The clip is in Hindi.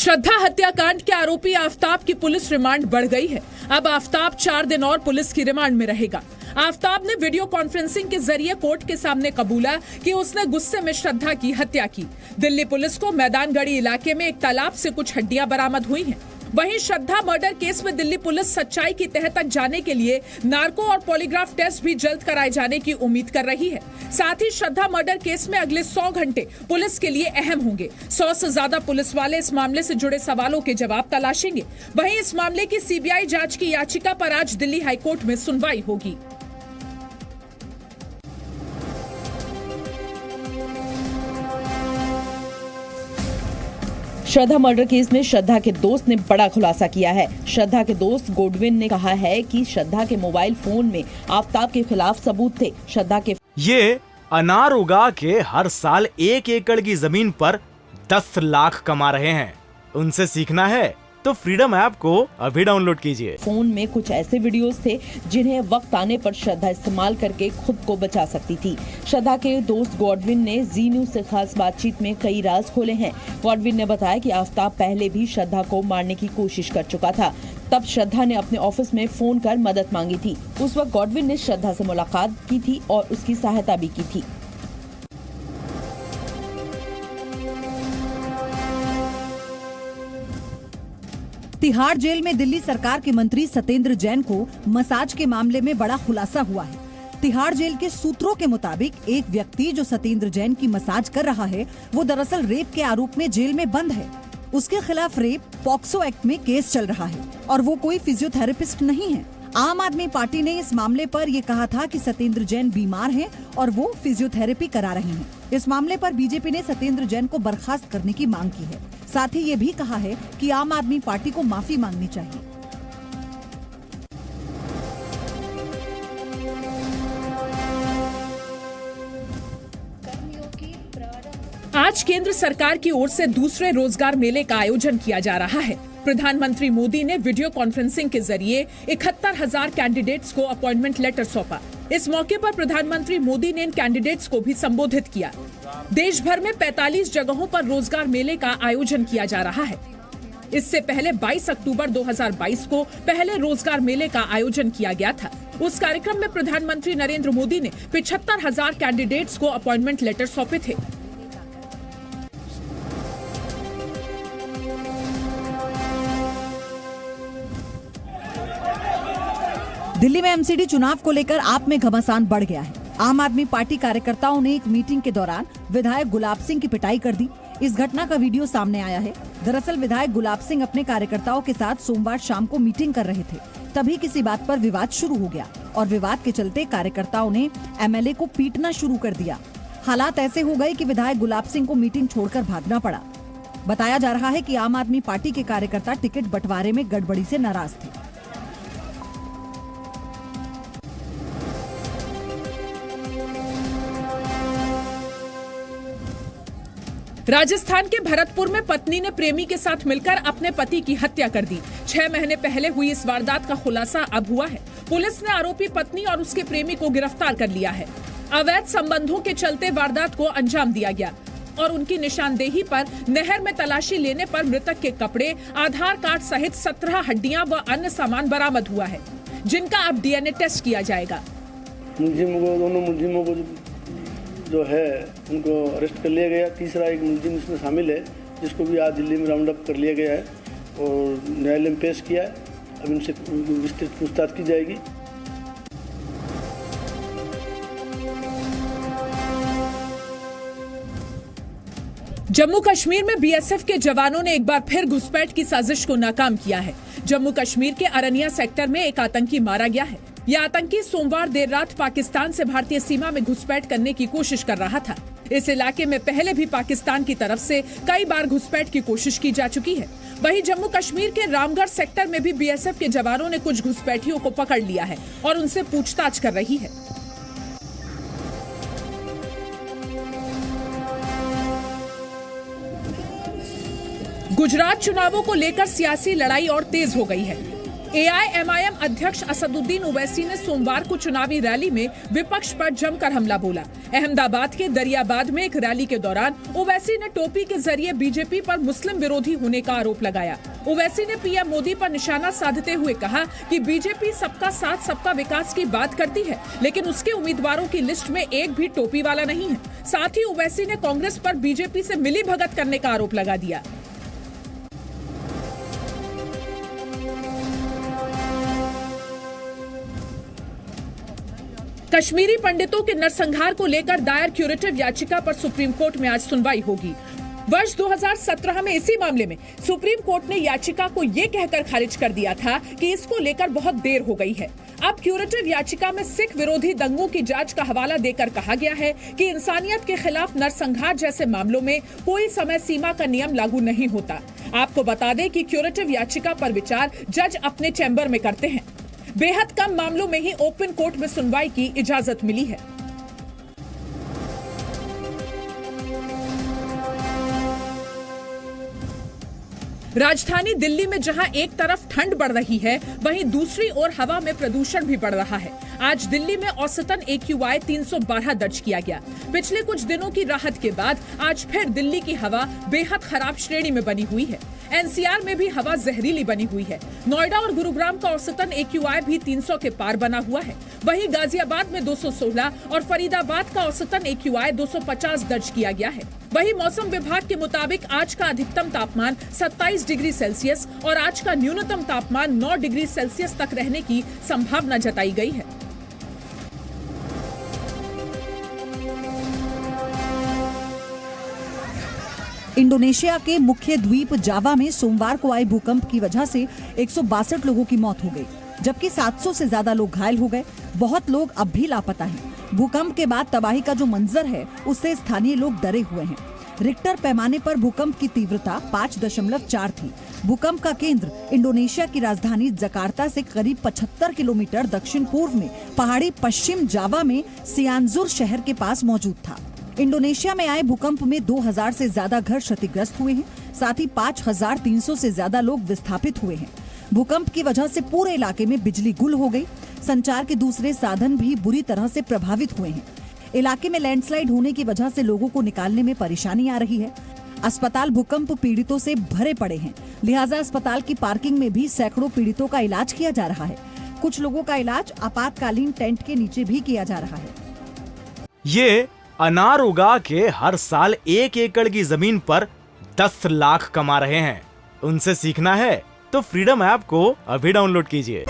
श्रद्धा हत्याकांड के आरोपी आफताब की पुलिस रिमांड बढ़ गई है। अब आफताब 4 दिन और पुलिस की रिमांड में रहेगा। आफताब ने वीडियो कॉन्फ्रेंसिंग के जरिए कोर्ट के सामने कबूला कि उसने गुस्से में श्रद्धा की हत्या की। दिल्ली पुलिस को मैदानगढ़ी इलाके में एक तालाब से कुछ हड्डियां बरामद हुई हैं। वहीं श्रद्धा मर्डर केस में दिल्ली पुलिस सच्चाई की तह तक जाने के लिए नार्को और पॉलीग्राफ टेस्ट भी जल्द कराए जाने की उम्मीद कर रही है। साथ ही श्रद्धा मर्डर केस में अगले 100 घंटे पुलिस के लिए अहम होंगे। 100 से ज्यादा पुलिस वाले इस मामले से जुड़े सवालों के जवाब तलाशेंगे। वहीं इस मामले की सीबीआई जांच की याचिका पर आज दिल्ली हाईकोर्ट में सुनवाई होगी। श्रद्धा मर्डर केस में श्रद्धा के दोस्त ने बड़ा खुलासा किया है। श्रद्धा के दोस्त गोडविन ने कहा है कि श्रद्धा के मोबाइल फोन में आफताब के खिलाफ सबूत थे। श्रद्धा के ये अनार उगा के हर साल 1 एकड़ की जमीन पर 10 लाख कमा रहे हैं। उनसे सीखना है तो फ्रीडम ऐप को अभी डाउनलोड कीजिए। फोन में कुछ ऐसे वीडियोस थे जिन्हें वक्त आने पर श्रद्धा इस्तेमाल करके खुद को बचा सकती थी। श्रद्धा के दोस्त गॉडविन ने जी न्यूज से खास बातचीत में कई राज खोले हैं। गॉडविन ने बताया कि आफताब पहले भी श्रद्धा को मारने की कोशिश कर चुका था। तब श्रद्धा ने अपने ऑफिस में फोन कर मदद मांगी थी। उस वक्त गॉडविन ने श्रद्धा से मुलाकात की थी और उसकी सहायता भी की थी। तिहाड़ जेल में दिल्ली सरकार के मंत्री सत्येंद्र जैन को मसाज के मामले में बड़ा खुलासा हुआ है। तिहाड़ जेल के सूत्रों के मुताबिक एक व्यक्ति जो सत्येंद्र जैन की मसाज कर रहा है वो दरअसल रेप के आरोप में जेल में बंद है। उसके खिलाफ रेप पॉक्सो एक्ट में केस चल रहा है और वो कोई फिजियोथेरेपिस्ट नहीं है। आम आदमी पार्टी ने इस मामले पर ये कहा था कि सत्येंद्र जैन बीमार हैं और वो फिजियोथेरेपी करा रहे हैं। इस मामले पर बीजेपी ने सत्येंद्र जैन को बर्खास्त करने की मांग की है। साथ ही ये भी कहा है कि आम आदमी पार्टी को माफी मांगनी चाहिए। आज केंद्र सरकार की ओर से दूसरे रोजगार मेले का आयोजन किया जा रहा है। प्रधानमंत्री मोदी ने वीडियो कॉन्फ्रेंसिंग के जरिए 71,000 कैंडिडेट्स को अपॉइंटमेंट लेटर सौंपा। इस मौके पर प्रधानमंत्री मोदी ने इन कैंडिडेट्स को भी संबोधित किया। देश भर में 45 जगहों पर रोजगार मेले का आयोजन किया जा रहा है। इससे पहले 22 अक्टूबर 2022 को पहले रोजगार मेले का आयोजन किया गया था। उस कार्यक्रम में प्रधानमंत्री नरेंद्र मोदी ने 75,000 कैंडिडेट्स को अपॉइंटमेंट लेटर सौंपे थे। दिल्ली में एमसीडी चुनाव को लेकर आप में घमासान बढ़ गया है। आम आदमी पार्टी कार्यकर्ताओं ने एक मीटिंग के दौरान विधायक गुलाब सिंह की पिटाई कर दी। इस घटना का वीडियो सामने आया है। दरअसल विधायक गुलाब सिंह अपने कार्यकर्ताओं के साथ सोमवार शाम को मीटिंग कर रहे थे। तभी किसी बात पर विवाद शुरू हो गया और विवाद के चलते कार्यकर्ताओं ने एमएलए को पीटना शुरू कर दिया। हालात ऐसे हो गए कि विधायक गुलाब सिंह को मीटिंग छोड़कर भागना पड़ा। बताया जा रहा है कि आम आदमी पार्टी के कार्यकर्ता टिकट बंटवारे में गड़बड़ी से नाराज थे। राजस्थान के भरतपुर में पत्नी ने प्रेमी के साथ मिलकर अपने पति की हत्या कर दी। 6 महीने पहले हुई इस वारदात का खुलासा अब हुआ है। पुलिस ने आरोपी पत्नी और उसके प्रेमी को गिरफ्तार कर लिया है। अवैध संबंधों के चलते वारदात को अंजाम दिया गया और उनकी निशानदेही पर नहर में तलाशी लेने पर मृतक के कपड़े, आधार कार्ड सहित 17 हड्डियां व अन्य सामान बरामद हुआ है, जिनका अब डीएनए टेस्ट किया जाएगा। दोनों मुलजिमों को जो है उनको अरेस्ट कर लिया गया। तीसरा एक मुलजिम इसमें शामिल है जिसको भी आज दिल्ली में राउंड अप कर लिया गया है और न्यायालय में पेश किया है। अब इनसे विस्तृत पूछताछ की जाएगी। जम्मू कश्मीर में बीएसएफ के जवानों ने एक बार फिर घुसपैठ की साजिश को नाकाम किया है। जम्मू कश्मीर के अरनिया सेक्टर में एक आतंकी मारा गया है। यह आतंकी सोमवार देर रात पाकिस्तान से भारतीय सीमा में घुसपैठ करने की कोशिश कर रहा था। इस इलाके में पहले भी पाकिस्तान की तरफ से कई बार घुसपैठ की कोशिश की जा चुकी है। वहीं जम्मू कश्मीर के रामगढ़ सेक्टर में भी बीएसएफ के जवानों ने कुछ घुसपैठियों को पकड़ लिया है और उनसे पूछताछ कर रही है। गुजरात चुनावों को लेकर सियासी लड़ाई और तेज हो गई है। AIMIM अध्यक्ष असदुद्दीन ओवैसी ने सोमवार को चुनावी रैली में विपक्ष पर जमकर हमला बोला। अहमदाबाद के दरियाबाद में एक रैली के दौरान ओवैसी ने टोपी के जरिए बीजेपी पर मुस्लिम विरोधी होने का आरोप लगाया। ओवैसी ने पीएम मोदी पर निशाना साधते हुए कहा कि बीजेपी सबका साथ सबका विकास की बात करती है, लेकिन उसके उम्मीदवारों की लिस्ट में एक भी टोपी वाला नहीं है। साथ ही ओवैसी ने कांग्रेस पर बीजेपी से मिलीभगत करने का आरोप लगा दिया। कश्मीरी पंडितों के नरसंहार को लेकर दायर क्यूरेटिव याचिका पर सुप्रीम कोर्ट में आज सुनवाई होगी। वर्ष 2017 में इसी मामले में सुप्रीम कोर्ट ने याचिका को ये कहकर खारिज कर दिया था कि इसको लेकर बहुत देर हो गई है। अब क्यूरेटिव याचिका में सिख विरोधी दंगों की जांच का हवाला देकर कहा गया है कि इंसानियत के खिलाफ नरसंहार जैसे मामलों में कोई समय सीमा का नियम लागू नहीं होता। आपको बता दें कि क्यूरेटिव याचिका पर विचार जज अपने चैम्बर में करते हैं। बेहद कम मामलों में ही ओपन कोर्ट में सुनवाई की इजाजत मिली है। राजधानी दिल्ली में जहां एक तरफ ठंड बढ़ रही है, वहीं दूसरी ओर हवा में प्रदूषण भी बढ़ रहा है। आज दिल्ली में औसतन AQI 312 दर्ज किया गया। पिछले कुछ दिनों की राहत के बाद आज फिर दिल्ली की हवा बेहद खराब श्रेणी में बनी हुई है। NCR में भी हवा जहरीली बनी हुई है। नोएडा और गुरुग्राम का औसतन AQI भी 300 के पार बना हुआ है। वहीं गाजियाबाद में 216 और फरीदाबाद का औसतन AQI 250 दर्ज किया गया है। वहीं मौसम विभाग के मुताबिक आज का अधिकतम तापमान 27 डिग्री सेल्सियस और आज का न्यूनतम तापमान 9 डिग्री सेल्सियस तक रहने की संभावना जताई गई है। इंडोनेशिया के मुख्य द्वीप जावा में सोमवार को आए भूकंप की वजह से 162 लोगों की मौत हो गई, जबकि 700 से ज्यादा लोग घायल हो गए। बहुत लोग अब भी लापता हैं। भूकंप के बाद तबाही का जो मंजर है, उससे स्थानीय लोग डरे हुए हैं। रिक्टर पैमाने पर भूकंप की तीव्रता 5.4 थी। भूकंप का केंद्र इंडोनेशिया की राजधानी जकार्ता से करीब 75 किलोमीटर दक्षिण पूर्व में पहाड़ी पश्चिम जावा में सियानजुर शहर के पास मौजूद था। इंडोनेशिया में आए भूकंप में 2000 से ज्यादा घर क्षतिग्रस्त हुए हैं। साथ ही 5300 से ज्यादा लोग विस्थापित हुए हैं। भूकंप की वजह से पूरे इलाके में बिजली गुल हो गई। संचार के दूसरे साधन भी बुरी तरह से प्रभावित हुए हैं। इलाके में लैंडस्लाइड होने की वजह से लोगों को निकालने में परेशानी आ रही है। अस्पताल भूकंप पीड़ितों से भरे पड़े हैं, लिहाजा अस्पताल की पार्किंग में भी सैकड़ों पीड़ितों का इलाज किया जा रहा है। कुछ लोगों का इलाज आपातकालीन टेंट के नीचे भी किया जा रहा है। ये अनार उगा के हर साल 1 एकड़ की जमीन पर 10 लाख कमा रहे हैं। उनसे सीखना है तो फ्रीडम ऐप को अभी डाउनलोड कीजिए।